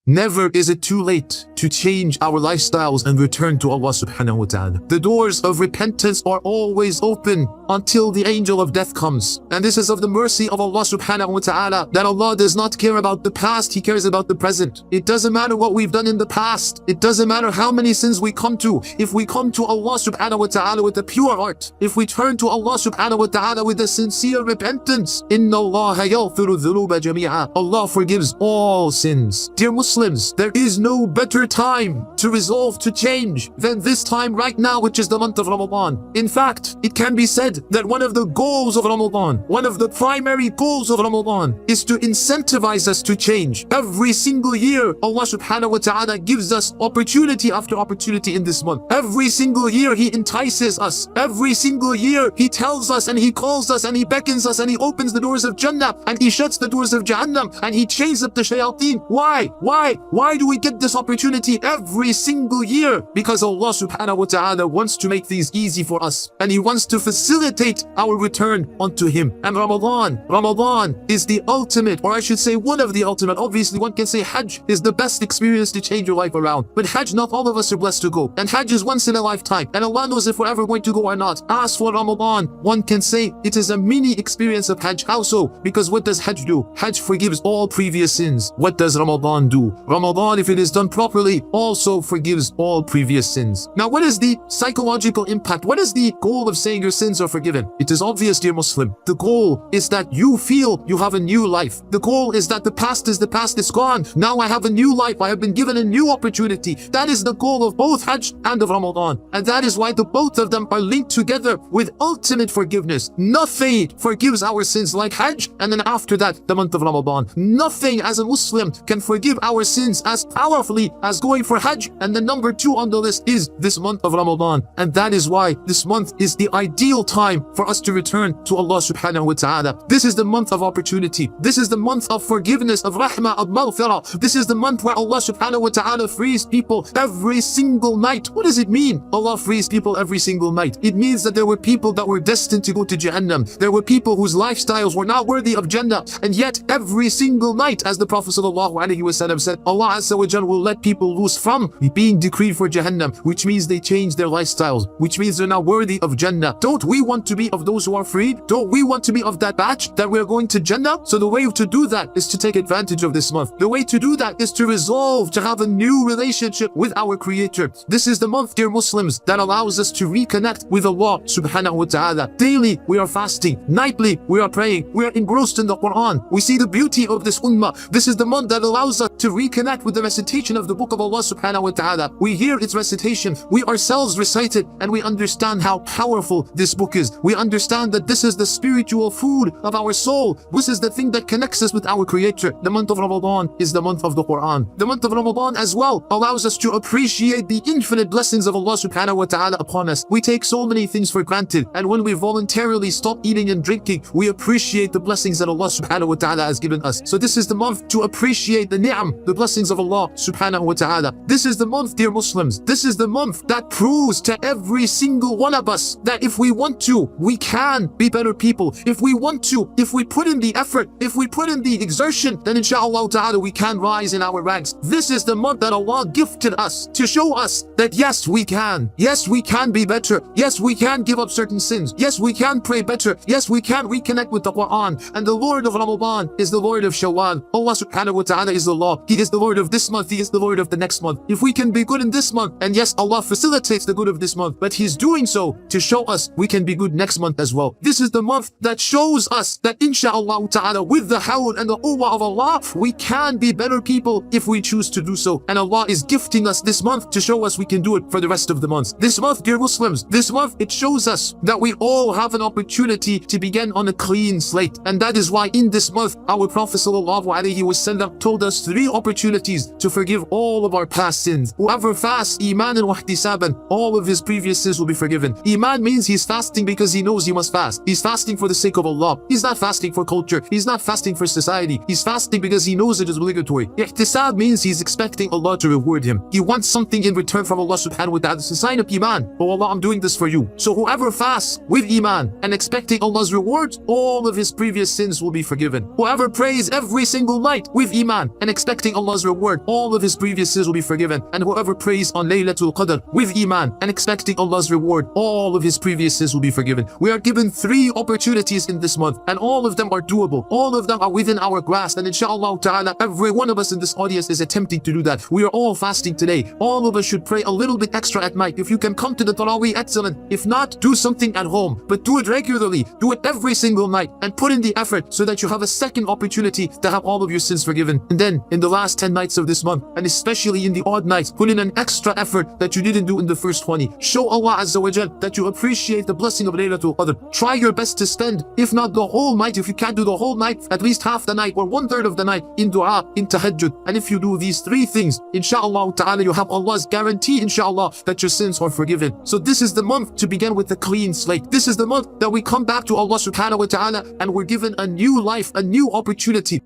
Never is it too late to change our lifestyles and return to Allah subhanahu wa ta'ala. The doors of repentance are always open until the angel of death comes. And this is of the mercy of Allah subhanahu wa ta'ala, that Allah does not care about the past, He cares about the present. It doesn't matter what we've done in the past. It doesn't matter how many sins we come to. If we come to Allah subhanahu wa ta'ala with a pure heart, if we turn to Allah subhanahu wa ta'ala with a sincere repentance, Inna Allah yaghfiru dhunuba jami'a. Allah forgives all sins. Dear Muslims, there is no better time to resolve to change than this time right now, which is the month of Ramadan. In fact, it can be said that one of the goals of Ramadan, one of the primary goals of Ramadan, is to incentivize us to change. Every single year, Allah subhanahu wa ta'ala gives us opportunity after opportunity in this month. Every single year, He entices us. Every single year, He tells us and He calls us and He beckons us and He opens the doors of Jannah and He shuts the doors of Jahannam and He chains up the shayateen. Why do we get this opportunity every single year? Because Allah subhanahu wa ta'ala wants to make things easy for us and He wants to facilitate our return unto Him. And Ramadan is the ultimate, or I should say one of the ultimate. Obviously one can say Hajj is the best experience to change your life around, but Hajj, not all of us are blessed to go, and Hajj is once in a lifetime and Allah knows if we're ever going to go or not. As for Ramadan, one can say it is a mini experience of Hajj. How so? Because what does Hajj do? Hajj forgives all previous sins. What does Ramadan do? Ramadan, if it is done properly, also forgives all previous sins. Now, what is the psychological impact? What is the goal of saying your sins are forgiven? It is obvious, dear Muslim. The goal is that you feel you have a new life. The goal is that the past is gone. Now I have a new life. I have been given a new opportunity. That is the goal of both Hajj and of Ramadan. And that is why the both of them are linked together with ultimate forgiveness. Nothing forgives our sins like Hajj, and then after that, the month of Ramadan. Nothing as a Muslim can forgive our sins as powerfully as going for Hajj, and the number 2 on the list is this month of Ramadan. And that is why this month is the ideal time for us to return to Allah subhanahu wa ta'ala. This is the month of opportunity. This is the month of forgiveness, of rahmah, of maghfirah. This is the month where Allah subhanahu wa ta'ala frees people every single night. What does it mean? Allah frees people every single night. It means that there were people that were destined to go to Jahannam. There were people whose lifestyles were not worthy of Jannah, and yet every single night, as the Prophet sallallahu alaihi wasallam said, Allah Azza wa Jal will let people loose from being decreed for Jahannam, which means they change their lifestyles, which means they're not worthy of Jannah. Don't we want to be of those who are freed? Don't we want to be of that batch that we're going to Jannah? So the way to do that is to take advantage of this month. The way to do that is to resolve to have a new relationship with our Creator. This is the month, dear Muslims, that allows us to reconnect with Allah subhanahu wa ta'ala. Daily we are fasting, nightly we are praying, we are engrossed in the Quran. We see the beauty of this ummah. This is the month that allows us to reconnect with the recitation of the book of Allah subhanahu wa ta'ala. We hear its recitation, we ourselves recite it, and we understand how powerful this book is. We understand that this is the spiritual food of our soul. This is the thing that connects us with our Creator. The month of Ramadan is the month of the Quran. The month of Ramadan as well allows us to appreciate the infinite blessings of Allah subhanahu wa ta'ala upon us. We take so many things for granted, and when we voluntarily stop eating and drinking, we appreciate the blessings that Allah subhanahu wa ta'ala has given us. So this is the month to appreciate the ni'am, the blessings of Allah subhanahu wa ta'ala. This is the month, dear Muslims, this is the month that proves to every single one of us that if we want to, we can be better people. If we want to, if we put in the effort, if we put in the exertion, then inshallah ta'ala we can rise in our ranks. This is the month that Allah gifted us to show us that yes, we can. Yes, we can be better. Yes, we can give up certain sins. Yes, we can pray better. Yes, we can reconnect with the Quran. And the Lord of Ramadan is the Lord of Shawwal. Allah subhanahu wa ta'ala is the Lord. He is the Lord of this month. He is the Lord of the next month. If we can be good in this month, and yes, Allah facilitates the good of this month, but He's doing so to show us we can be good next month as well. This is the month that shows us that inshallah ta'ala, with the hawl and the quwwah of Allah, we can be better people if we choose to do so. And Allah is gifting us this month to show us we can do it for the rest of the months. This month, dear Muslims, this month, it shows us that we all have an opportunity to begin on a clean slate. And that is why in this month, our Prophet sallallahu alaihi wasallam told us 3 opportunities to forgive all of our past sins. Whoever fasts imaan and wahtisaban, all of his previous sins will be forgiven. Iman means he's fasting because he knows he must fast. He's fasting for the sake of Allah. He's not fasting for culture. He's not fasting for society. He's fasting because he knows it is obligatory. Ihtisab means he's expecting Allah to reward him. He wants something in return from Allah subhanahu wa ta'ala. It's a sign of Iman. Oh Allah, I'm doing this for you. So whoever fasts with Iman and expecting Allah's reward, all of his previous sins will be forgiven. Whoever prays every single night with Iman and expecting expecting Allah's reward, all of his previous sins will be forgiven. And whoever prays on Laylatul Qadr with iman and expecting Allah's reward, all of his previous sins will be forgiven. We are given 3 opportunities in this month, and all of them are doable. All of them are within our grasp, and inshallah ta'ala, every one of us in this audience is attempting to do that. We are all fasting today. All of us should pray a little bit extra at night. If you can come to the Taraweeh, excellent. If not, do something at home, but do it regularly. Do it every single night, and put in the effort so that you have a second opportunity to have all of your sins forgiven. And then, in the last 10 nights of this month, and especially in the odd nights, put in an extra effort that you didn't do in the first 20. Show Allah Azza wa Jal that you appreciate the blessing of Laylatul Qadr. Try your best to spend, if not the whole night, if you can't do the whole night, at least half the night or 1/3 of the night in dua, in tahajjud. And if you do these 3 things, inshallah ta'ala, you have Allah's guarantee, inshallah, that your sins are forgiven. So this is the month to begin with a clean slate. This is the month that we come back to Allah subhanahu wa ta'ala and we're given a new life, a new opportunity.